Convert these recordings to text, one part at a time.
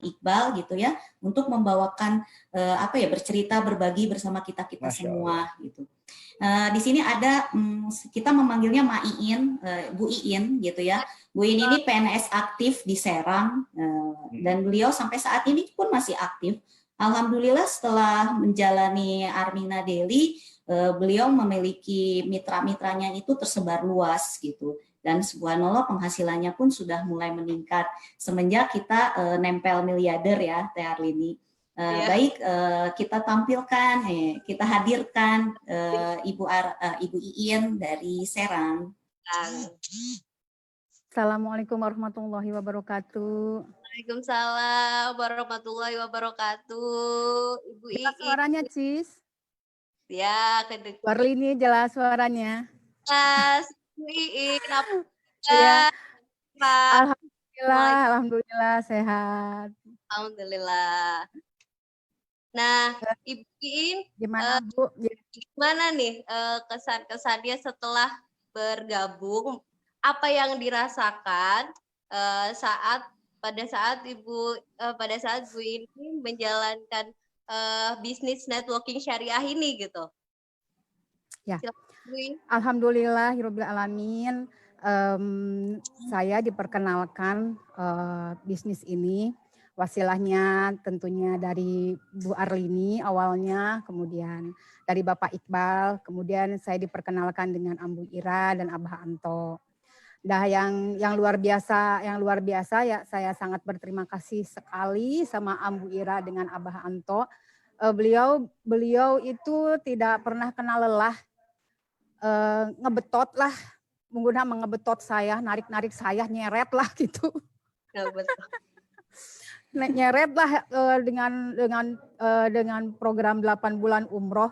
Iqbal gitu ya, untuk membawakan bercerita, berbagi bersama kita semua gitu. Di sini ada kita memanggilnya Ma Iin, Bu Iin gitu ya. Bu Iin ini PNS aktif di Serang dan beliau sampai saat ini pun masih aktif. Alhamdulillah setelah menjalani Armina Daily, beliau memiliki mitra-mitranya itu tersebar luas gitu. Dan subhanallah penghasilannya pun sudah mulai meningkat semenjak kita nempel miliarder ya, Teh Arlini. Baik, kita tampilkan, kita hadirkan Ibu Iin dari Serang. Assalamualaikum warahmatullahi wabarakatuh. Waalaikumsalam warahmatullahi wabarakatuh. Ibu Iin. Suaranya, Cis? Ya, kedengaran. Warlini jelas suaranya. Mas, Ibu Iin. Ya. Alhamdulillah sehat. Alhamdulillah. Nah, Ibu Iin, gimana nih kesan-kesannya setelah bergabung? Apa yang dirasakan pada saat Bu ini menjalankan bisnis networking syariah ini gitu? Ya. Alhamdulillahirabbil alamin. Saya diperkenalkan bisnis ini. Wasilahnya tentunya dari Bu Arlini awalnya, kemudian dari Bapak Iqbal, kemudian saya diperkenalkan dengan Ambu Ira dan Abah Anto. Nah, yang luar biasa ya, saya sangat berterima kasih sekali sama Ambu Ira dengan Abah Anto. Beliau itu tidak pernah kenal lelah, ngebetot lah, mengebetot saya, narik saya, nyeret lah gitu. Nyeret lah dengan program 8 bulan umroh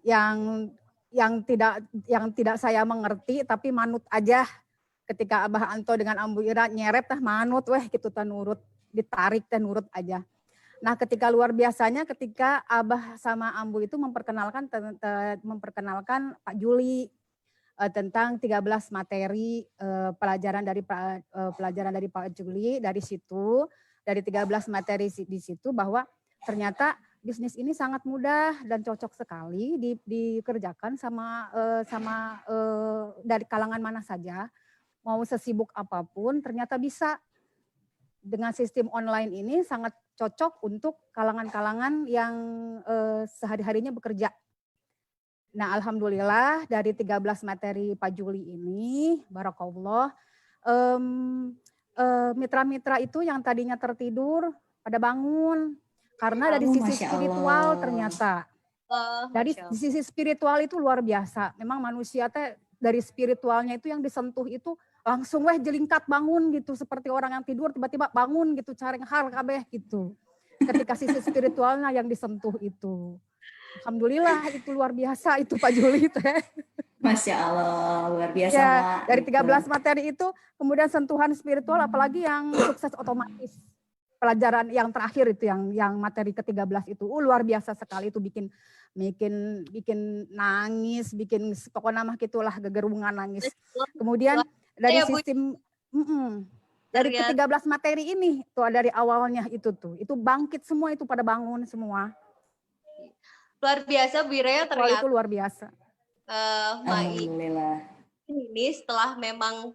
yang tidak saya mengerti, tapi manut aja. Ketika Abah Anto dengan Ambu Ira nyeret tah manut weh gitu tah nurut, ditarik teh nurut aja. Nah, ketika luar biasanya ketika Abah sama Ambu itu memperkenalkan Pak Juli tentang 13 materi pelajaran dari Pak Juli. Dari situ, dari 13 materi di situ bahwa ternyata bisnis ini sangat mudah dan cocok sekali dikerjakan sama dari kalangan mana saja. Mau sesibuk apapun ternyata bisa. Dengan sistem online ini sangat cocok untuk kalangan-kalangan yang sehari-harinya bekerja. Nah, alhamdulillah dari 13 materi Pak Juli ini, barakallah, mitra-mitra itu yang tadinya tertidur pada bangun. Karena dari sisi spiritual ternyata. Dari sisi spiritual itu luar biasa. Memang manusia teh dari spiritualnya itu yang disentuh itu langsung jelingkat bangun gitu, seperti orang yang tidur tiba-tiba bangun gitu, careng har kabeh gitu. Ketika sisi spiritualnya yang disentuh itu. Alhamdulillah itu luar biasa itu Pak Juli teh. Masya Allah, luar biasa. Ya, dari 13 materi itu kemudian sentuhan spiritual, apalagi yang sukses otomatis. Pelajaran yang terakhir itu yang materi ke-13 itu luar biasa sekali, itu bikin nangis, bikin pokoknya mah gitulah gegerungan nangis. Kemudian dari sistem dari ke-13 materi ini tuh dari awalnya itu bangkit semua, itu pada bangun semua. Luar biasa Bu Ira ternyata. Itu luar biasa. Alhamdulillah. Ini setelah memang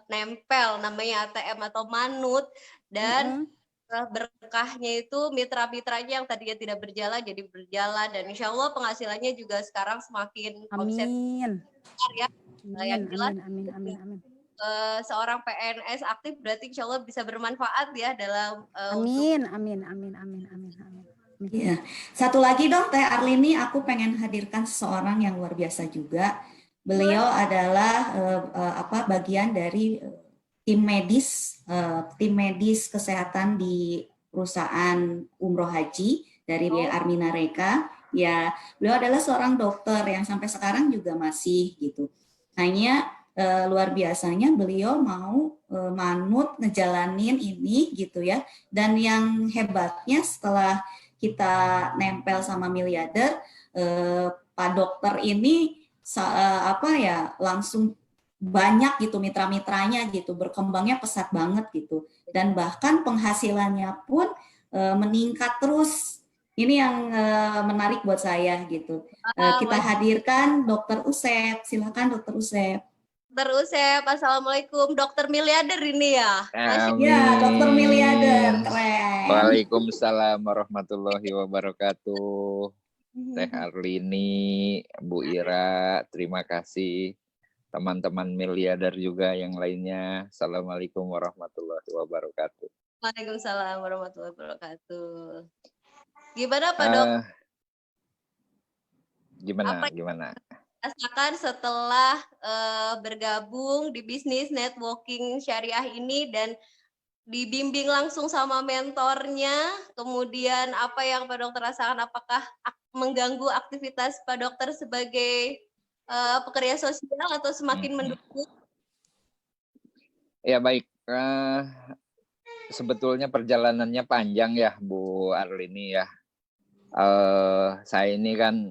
nempel namanya ATM atau manut dan berkahnya itu mitra-mitranya yang tadinya tidak berjalan jadi berjalan, dan insya Allah penghasilannya juga sekarang semakin omset ya. Yang jelas amin. Seorang PNS aktif berarti insya Allah bisa bermanfaat ya dalam amin. Ya. Satu lagi dong Teh Arlini, aku pengen hadirkan seseorang yang luar biasa juga. Beliau adalah bagian dari tim medis kesehatan di perusahaan umroh haji dari Armina Reka. Ya, beliau adalah seorang dokter yang sampai sekarang juga masih gitu. Hanya luar biasanya beliau mau manut ngejalanin ini gitu ya. Dan yang hebatnya setelah kita nempel sama miliarder, Pak Dokter ini langsung banyak gitu mitra-mitranya gitu, berkembangnya pesat banget gitu. dan bahkan penghasilannya pun meningkat terus. Ini yang menarik buat saya gitu. Kita hadirkan Dokter Usep. Silakan Dokter Usep. Dokter Usep, assalamualaikum. Dokter miliarder ini ya. Ya, Dokter miliarder, keren. Waalaikumsalam warahmatullahi wabarakatuh. Teh Arlini, Bu Ira, terima kasih. Teman-teman miliarder juga yang lainnya. Assalamualaikum warahmatullahi wabarakatuh. Waalaikumsalam warahmatullahi wabarakatuh. Gimana Pak Dok? Gimana? Rasakan setelah bergabung di bisnis networking syariah ini dan dibimbing langsung sama mentornya, kemudian apa yang Pak Dokter rasakan? Apakah mengganggu aktivitas Pak Dokter sebagai pekerja sosial atau semakin mendukung? Ya baik, sebetulnya perjalanannya panjang ya Bu Arlini ya. Saya ini kan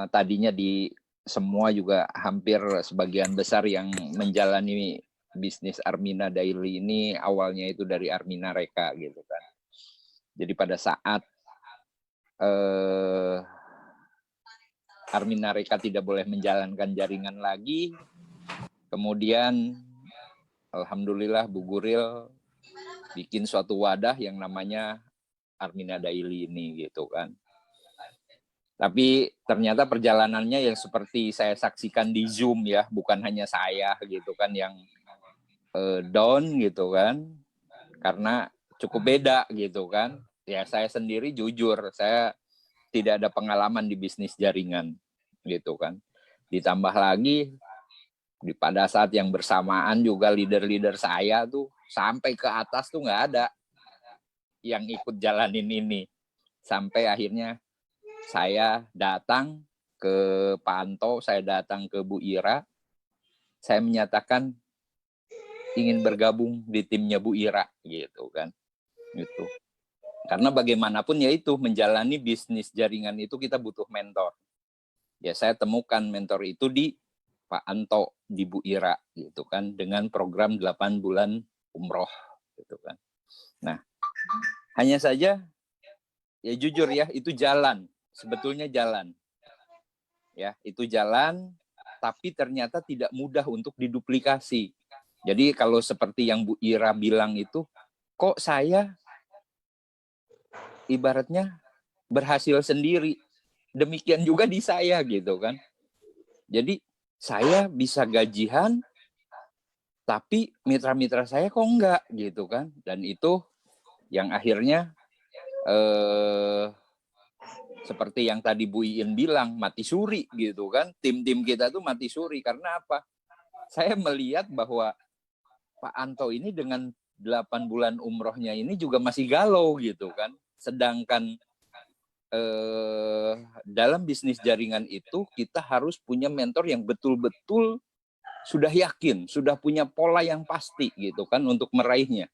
tadinya di semua juga hampir sebagian besar yang menjalani bisnis Armina Daily ini awalnya itu dari Armina Reka gitu kan. Jadi pada saat Armina Reka tidak boleh menjalankan jaringan lagi, kemudian alhamdulillah Bu Guril bikin suatu wadah yang namanya Armina Daily ini gitu kan. Tapi ternyata perjalanannya yang seperti saya saksikan di Zoom ya, bukan hanya saya gitu kan yang down gitu kan, karena cukup beda gitu kan. Ya saya sendiri jujur, saya tidak ada pengalaman di bisnis jaringan gitu kan. Ditambah lagi pada saat yang bersamaan juga leader-leader saya tuh sampai ke atas tuh nggak ada yang ikut jalanin ini. Sampai akhirnya saya datang ke Pak Anto, saya datang ke Bu Ira, saya menyatakan ingin bergabung di timnya Bu Ira gitu kan. Gitu. Karena bagaimanapun ya itu menjalani bisnis jaringan itu kita butuh mentor. Ya saya temukan mentor itu di Pak Anto, di Bu Ira gitu kan, dengan program 8 bulan umroh gitu kan. Nah, hanya saja ya jujur ya itu jalan, sebetulnya jalan. Ya, itu jalan tapi ternyata tidak mudah untuk diduplikasi. Jadi kalau seperti yang Bu Ira bilang itu, kok saya ibaratnya berhasil sendiri. Demikian juga di saya gitu kan. Jadi saya bisa gajian tapi mitra-mitra saya kok enggak gitu kan. Dan itu yang akhirnya seperti yang tadi Bu Iin bilang, mati suri gitu kan. Tim-tim kita tuh mati suri karena apa? Saya melihat bahwa Pak Anto ini dengan 8 bulan umrohnya ini juga masih galau gitu kan. Sedangkan dalam bisnis jaringan itu kita harus punya mentor yang betul-betul sudah yakin, sudah punya pola yang pasti gitu kan untuk meraihnya.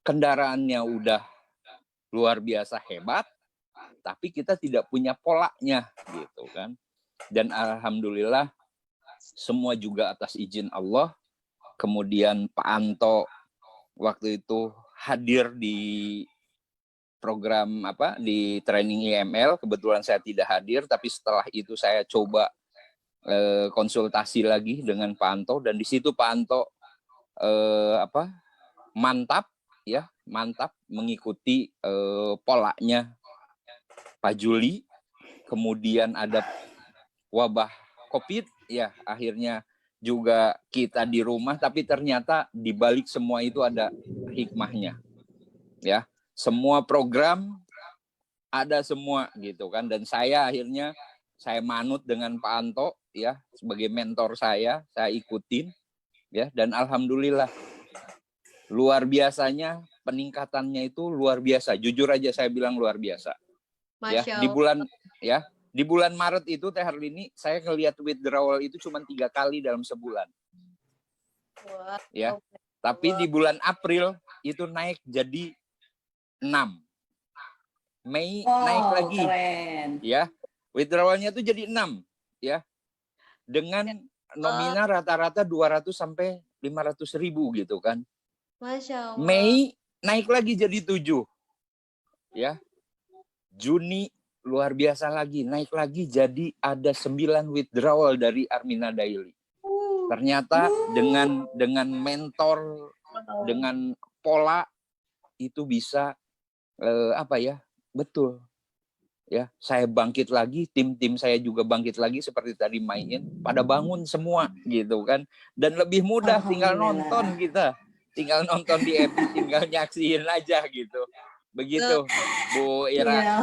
Kendaraannya udah luar biasa hebat, tapi kita tidak punya polanya gitu kan. Dan alhamdulillah semua juga atas izin Allah. Kemudian Pak Anto waktu itu hadir di program di training IML, kebetulan saya tidak hadir, tapi setelah itu saya coba konsultasi lagi dengan Pak Anto, dan di situ Pak Anto mantap mengikuti polanya Pak Juli. Kemudian ada wabah COVID ya, akhirnya juga kita di rumah, tapi ternyata di balik semua itu ada hikmahnya ya. Semua program ada semua gitu kan, dan saya akhirnya saya manut dengan Pak Anto ya sebagai mentor saya ikutin ya, dan alhamdulillah luar biasanya peningkatannya itu luar biasa. Jujur aja saya bilang luar biasa. Ya, di bulan Maret itu Teh Harlini saya ngelihat withdrawal itu cuma 3 kali dalam sebulan. Wow. Ya. Tapi di bulan April itu naik jadi 6. Mei naik lagi. Keren. Ya. Withdrawalnya itu jadi 6 ya. Dengan nominal rata-rata 200 sampai 500 ribu gitu kan. Masya Allah. Mei naik lagi jadi 7. Ya. Juni luar biasa lagi, naik lagi jadi ada 9 withdrawal dari Armina Daily. Ternyata dengan mentor, dengan pola itu bisa betul. Ya, saya bangkit lagi, tim-tim saya juga bangkit lagi seperti tadi main, pada bangun semua gitu kan. Dan lebih mudah tinggal nonton kita. Tinggal nonton di FB, tinggal nyaksiin aja gitu. Begitu Bu Ira.